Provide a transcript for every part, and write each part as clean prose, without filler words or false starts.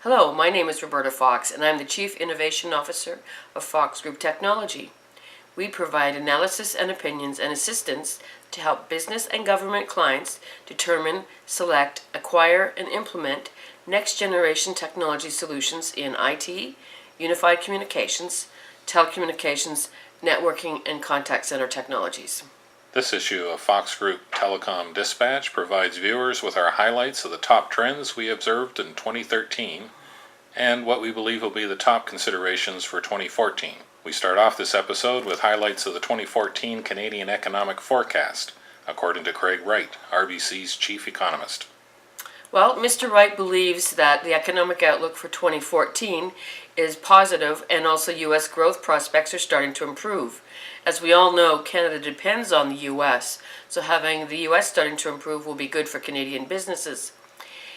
Hello, my name is Roberta Fox, and I'm the Chief Innovation Officer of Fox Group Technology. We provide analysis and opinions and assistance to help business and government clients determine, select, acquire, and implement next-generation technology solutions in IT, unified communications, telecommunications, networking, and contact center technologies. This issue of Fox Group Telecom Dispatch provides viewers with our highlights of the top trends we observed in 2013 and what we believe will be the top considerations for 2014. We start off this episode with highlights of the 2014 Canadian Economic Forecast, according to Craig Wright, RBC's chief economist. Well, Mr. Wright believes that the economic outlook for 2014 is positive, and also U.S. growth prospects are starting to improve. As we all know, Canada depends on the U.S., so having the U.S. starting to improve will be good for Canadian businesses.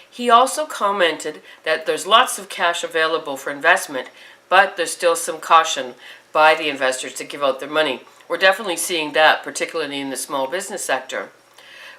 He also commented that there's lots of cash available for investment, but there's still some caution by the investors to give out their money. We're definitely seeing that, particularly in the small business sector.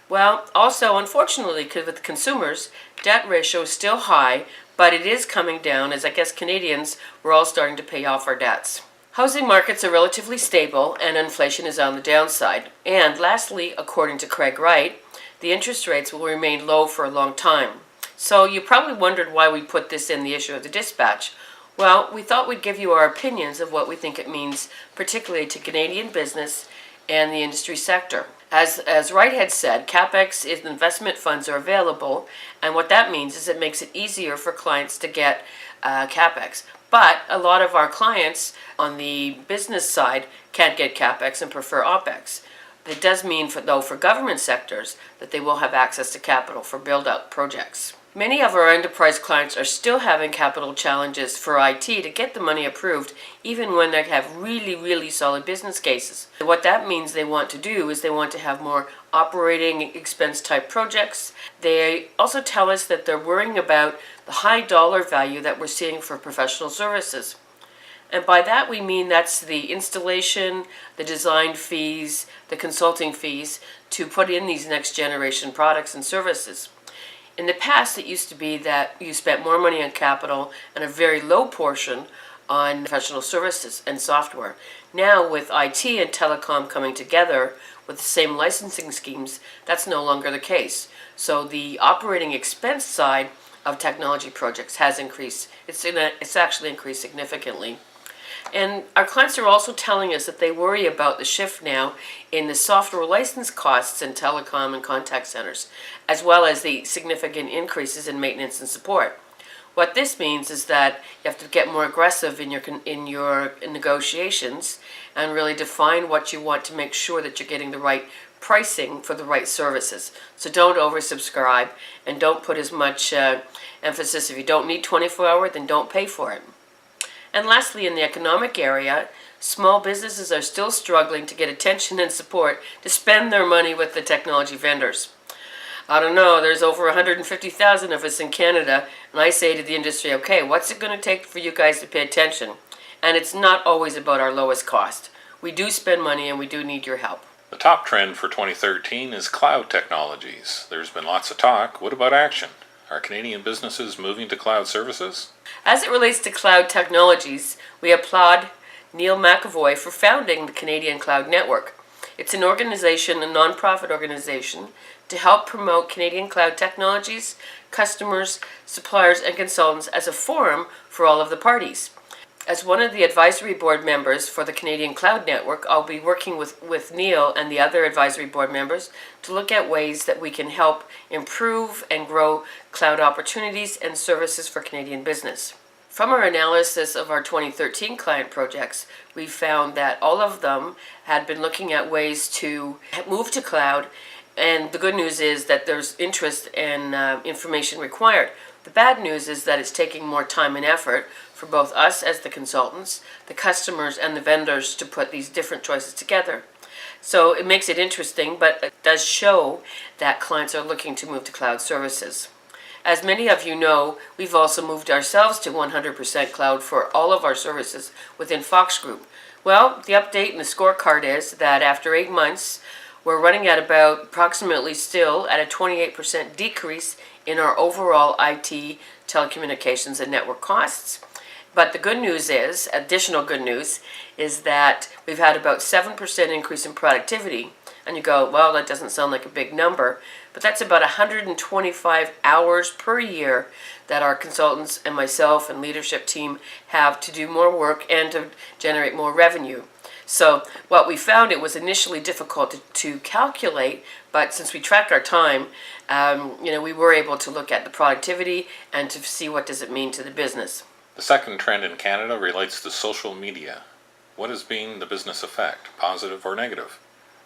Well, also, unfortunately, with consumers, debt ratio is still high, but it is coming down as I guess Canadians, we're all starting to pay off our debts. Housing markets are relatively stable and inflation is on the downside. And lastly, according to Craig Wright, the interest rates will remain low for a long time. So you probably wondered why we put this in the issue of the dispatch. Well, we thought we'd give you our opinions of what we think it means, particularly to Canadian business and the industry sector. As Wright had said, CapEx is investment funds are available, and what that means is it makes it easier for clients to get CapEx. But a lot of our clients on the business side can't get CapEx and prefer OpEx. It does mean, though, for government sectors that they will have access to capital for build-out projects. Many of our enterprise clients are still having capital challenges for IT to get the money approved, even when they have really solid business cases. What that means they want to do is they want to have more operating expense type projects. They also tell us that they're worrying about the high dollar value that we're seeing for professional services. And by that we mean that's the installation, the design fees, the consulting fees to put in these next generation products and services. In the past, it used to be that you spent more money on capital and a very low portion on professional services and software. Now, with IT and telecom coming together with the same licensing schemes, that's no longer the case. So the operating expense side of technology projects has increased. It's actually increased significantly. And our clients are also telling us that they worry about the shift now in the software license costs in telecom and contact centers, as well as the significant increases in maintenance and support. What this means is that you have to get more aggressive in your negotiations and really define what you want to make sure that you're getting the right pricing for the right services. So don't oversubscribe and don't put as much emphasis. If you don't need 24-hour, then don't pay for it. And lastly, in the economic area, small businesses are still struggling to get attention and support to spend their money with the technology vendors. I don't know, there's over 150,000 of us in Canada, and I say to the industry, okay, what's it going to take for you guys to pay attention? And it's not always about our lowest cost. We do spend money and we do need your help. The top trend for 2013 is cloud technologies. There's been lots of talk. What about action? Are Canadian businesses moving to cloud services? As it relates to cloud technologies, we applaud Neil McAvoy for founding the Canadian Cloud Network. It's an organization, a non-profit organization, to help promote Canadian cloud technologies, customers, suppliers, and consultants as a forum for all of the parties. As one of the advisory board members for the Canadian Cloud Network, I'll be working with Neil and the other advisory board members to look at ways that we can help improve and grow cloud opportunities and services for Canadian business. From our analysis of our 2013 client projects, we found that all of them had been looking at ways to move to cloud, and the good news is that there's interest and information required. The bad news is that it's taking more time and effort for both us as the consultants, the customers, and the vendors to put these different choices together. So it makes it interesting, but it does show that clients are looking to move to cloud services. As many of you know, we've also moved ourselves to 100% cloud for all of our services within Fox Group. Well, the update and the scorecard is that after 8 months, we're running at about approximately still at a 28% decrease in our overall IT, telecommunications, and network costs. But the good news is, additional good news, is that we've had about 7% increase in productivity. And you go, well, that doesn't sound like a big number, but that's about 125 hours per year that our consultants and myself and leadership team have to do more work and to generate more revenue. So what we found, it was initially difficult to calculate, but since we track our time, we were able to look at the productivity and to see what does it mean to the business. The second trend in Canada relates to social media. What has been the business effect, positive or negative?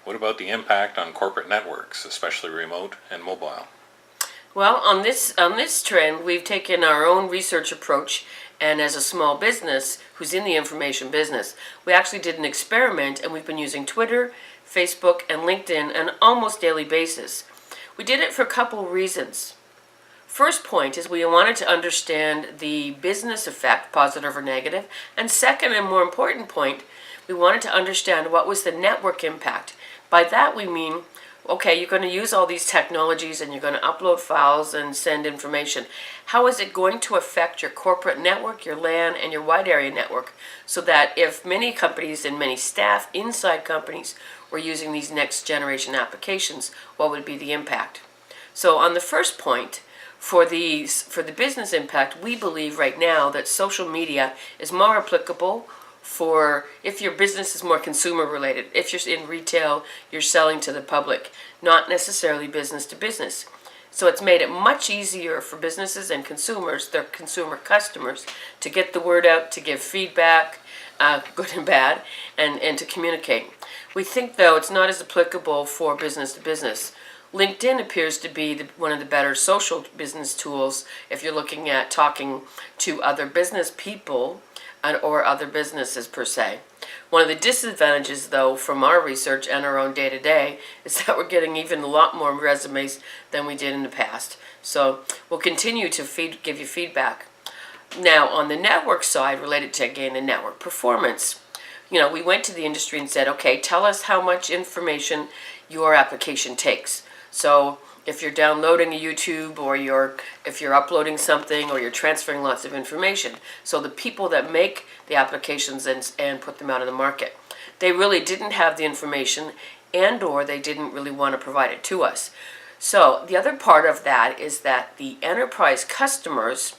What about the impact on corporate networks, especially remote and mobile? Well, on this trend, we've taken our own research approach, and as a small business who's in the information business, we actually did an experiment, and we've been using Twitter, Facebook, and LinkedIn on an almost daily basis. We did it for a couple reasons. First point is we wanted to understand the business effect, positive or negative, and second and more important point, we wanted to understand what was the network impact. By that we mean, okay, you're going to use all these technologies and you're going to upload files and send information. How is it going to affect your corporate network, your LAN, and your wide area network, so that if many companies and many staff inside companies were using these next generation applications, what would be the impact? So on the first point, for the business impact, we believe right now that social media is more applicable for if your business is more consumer related. If you're in retail, you're selling to the public, not necessarily business to business. So it's made it much easier for businesses and consumers, their consumer customers, to get the word out, to give feedback, good and bad, and to communicate. We think, though, it's not as applicable for business to business. LinkedIn appears to be one of the better social business tools if you're looking at talking to other business people or other businesses per se. One of the disadvantages, though, from our research and our own day-to-day is that we're getting even a lot more resumes than we did in the past. So we'll continue to give you feedback. Now, on the network side, related to, again, the network performance, we went to the industry and said, okay, tell us how much information your application takes. So if you're downloading a YouTube or if you're uploading something or you're transferring lots of information. So the people that make the applications and put them out in the market, they really didn't have the information and or they didn't really want to provide it to us. So the other part of that is that the enterprise customers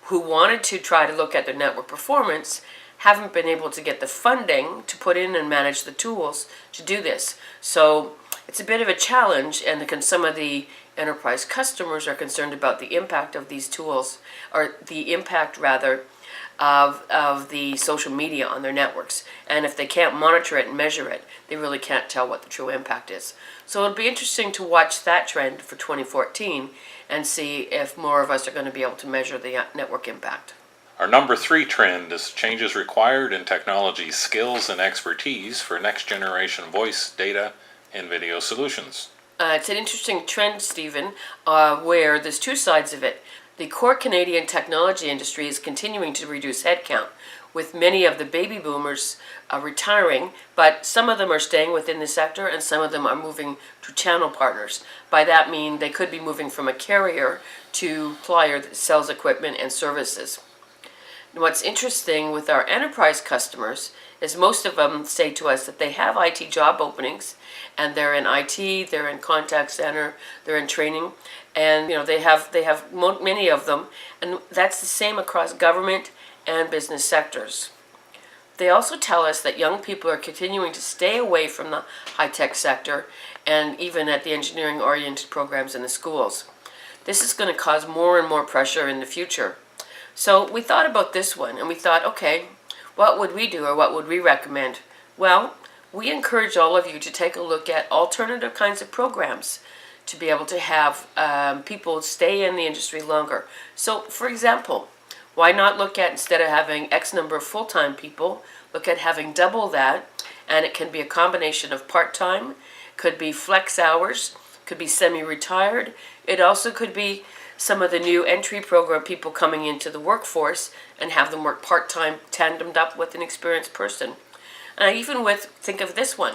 who wanted to try to look at their network performance haven't been able to get the funding to put in and manage the tools to do this. So it's a bit of a challenge, and some of the enterprise customers are concerned about the impact of these tools, or the impact rather of the social media on their networks. And if they can't monitor it and measure it, they really can't tell what the true impact is. So it'll be interesting to watch that trend for 2014 and see if more of us are going to be able to measure the network impact. Our number 3 trend is changes required in technology skills and expertise for next generation voice, data, and video solutions. It's an interesting trend, Stephen, where there's two sides of it. The core Canadian technology industry is continuing to reduce headcount, with many of the baby boomers retiring, but some of them are staying within the sector and some of them are moving to channel partners. By that mean they could be moving from a carrier to player that sells equipment and services. And what's interesting with our enterprise customers is most of them say to us that they have IT job openings, and they're in IT, they're in contact center, they're in training, and they have many of them, and that's the same across government and business sectors. They also tell us that young people are continuing to stay away from the high-tech sector and even at the engineering-oriented programs in the schools. This is going to cause more and more pressure in the future. So we thought about this one, and we thought, okay, what would we do or what would we recommend? Well, we encourage all of you to take a look at alternative kinds of programs to be able to have people stay in the industry longer. So, for example, why not look at, instead of having X number of full-time people, look at having double that, and it can be a combination of part-time, could be flex hours, could be semi-retired. It also could be some of the new entry program people coming into the workforce and have them work part-time, tandemed up with an experienced person. Even think of this one,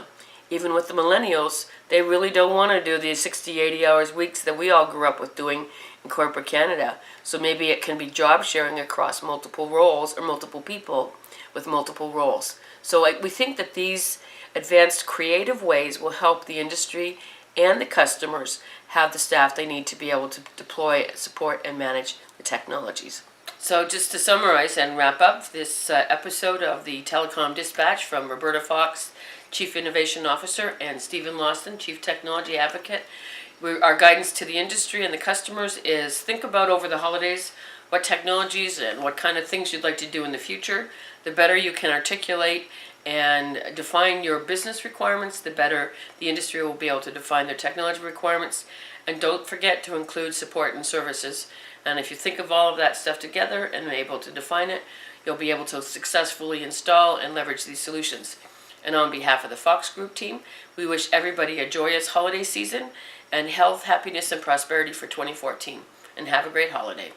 even with the millennials, they really don't want to do the 60, 80 hours weeks that we all grew up with doing in corporate Canada. So maybe it can be job sharing across multiple roles or multiple people with multiple roles. So we think that these advanced creative ways will help the industry and the customers have the staff they need to be able to deploy, support, and manage the technologies. So just to summarize and wrap up this episode of the Telecom Dispatch from Roberta Fox, Chief Innovation Officer, and Stephen Lawson, Chief Technology Advocate. Our guidance to the industry and the customers is think about over the holidays what technologies and what kind of things you'd like to do in the future. The better you can articulate and define your business requirements, the better the industry will be able to define their technology requirements. And don't forget to include support and services. And if you think of all of that stuff together and are able to define it, you'll be able to successfully install and leverage these solutions. And on behalf of the Fox Group team, we wish everybody a joyous holiday season and health, happiness, and prosperity for 2014. And have a great holiday.